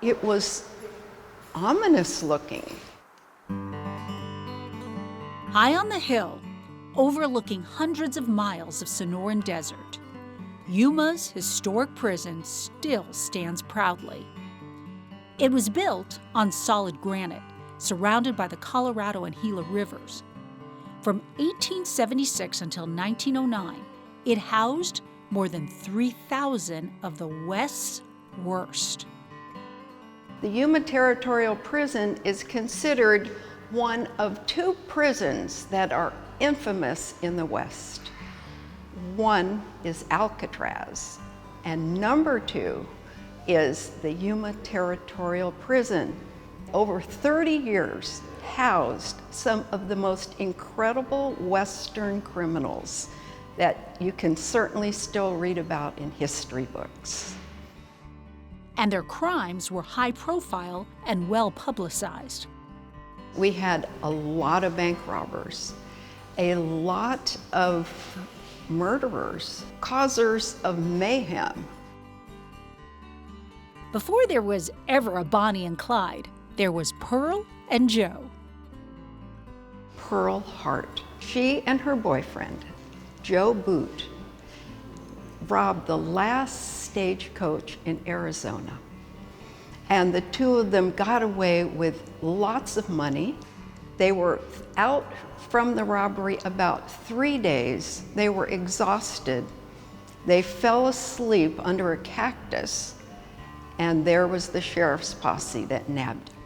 It was ominous looking. High on the hill, overlooking hundreds of miles of Sonoran Desert, Yuma's historic prison still stands proudly. It was built on solid granite, surrounded by the Colorado and Gila rivers. From 1876 until 1909, it housed more than 3,000 of the West's worst. The Yuma Territorial Prison is considered one of two prisons that are infamous in the West. One is Alcatraz, and number two is the Yuma Territorial Prison. Over 30 years, housed some of the most incredible Western criminals that you can certainly still read about in history books. And their crimes were high profile and well publicized. We had a lot of bank robbers, a lot of murderers, causers of mayhem. Before there was ever a Bonnie and Clyde, there was Pearl and Joe. Pearl Hart. She and her boyfriend, Joe Boot, robbed the last stagecoach in Arizona. And the two of them got away with lots of money. They were out from the robbery about 3 days. They were exhausted. They fell asleep under a cactus, and there was the sheriff's posse that nabbed them.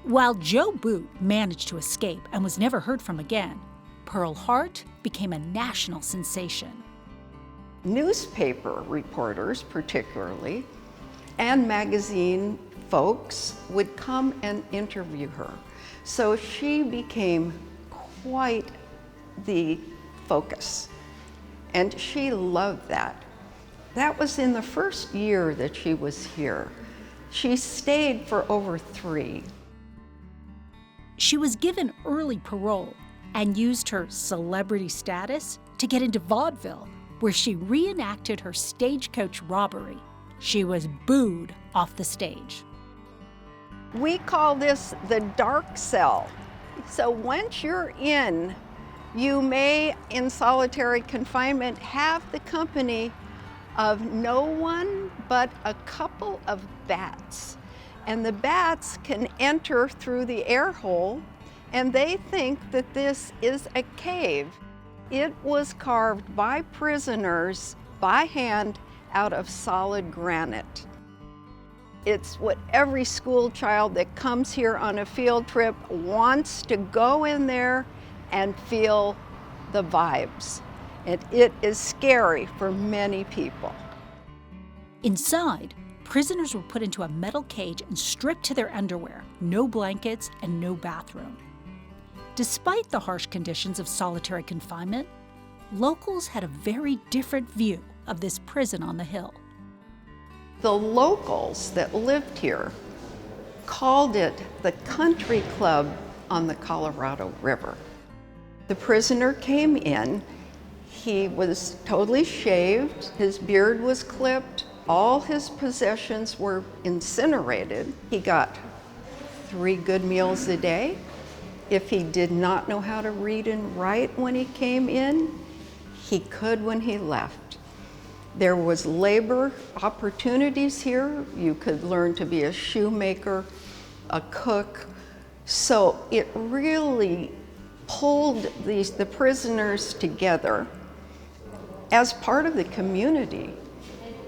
While Joe Boot managed to escape and was never heard from again, Pearl Hart became a national sensation. Newspaper reporters, particularly, and magazine folks would come and interview her. So she became quite the focus, and she loved that. That was in the first year that she was here. She stayed for over 3. She was given early parole and used her celebrity status to get into vaudeville, where she reenacted her stagecoach robbery. She was booed off the stage. We call this the dark cell. So once you're in, you may, in solitary confinement, have the company of no one but a couple of bats. And the bats can enter through the air hole, and they think that this is a cave. It was carved by prisoners by hand out of solid granite. It's what every school child that comes here on a field trip wants to go in there and feel the vibes. And it is scary for many people. Inside, prisoners were put into a metal cage and stripped to their underwear, no blankets and no bathroom. Despite the harsh conditions of solitary confinement, locals had a very different view of this prison on the hill. The locals that lived here called it the country club on the Colorado River. The prisoner came in, he was totally shaved, his beard was clipped, all his possessions were incinerated. He got 3 good meals a day. If he did not know how to read and write when he came in, he could when he left. There was labor opportunities here. You could learn to be a shoemaker, a cook. So it really pulled the prisoners together as part of the community.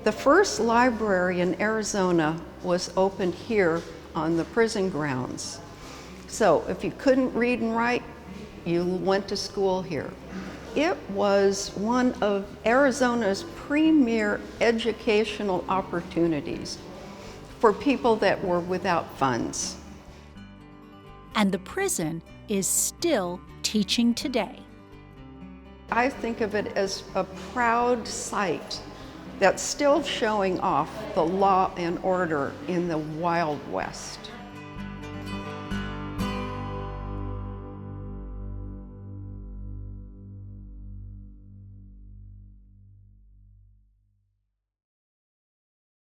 The first library in Arizona was opened here on the prison grounds. So if you couldn't read and write, you went to school here. It was one of Arizona's premier educational opportunities for people that were without funds. And the prison is still teaching today. I think of it as a proud sight that's still showing off the law and order in the Wild West.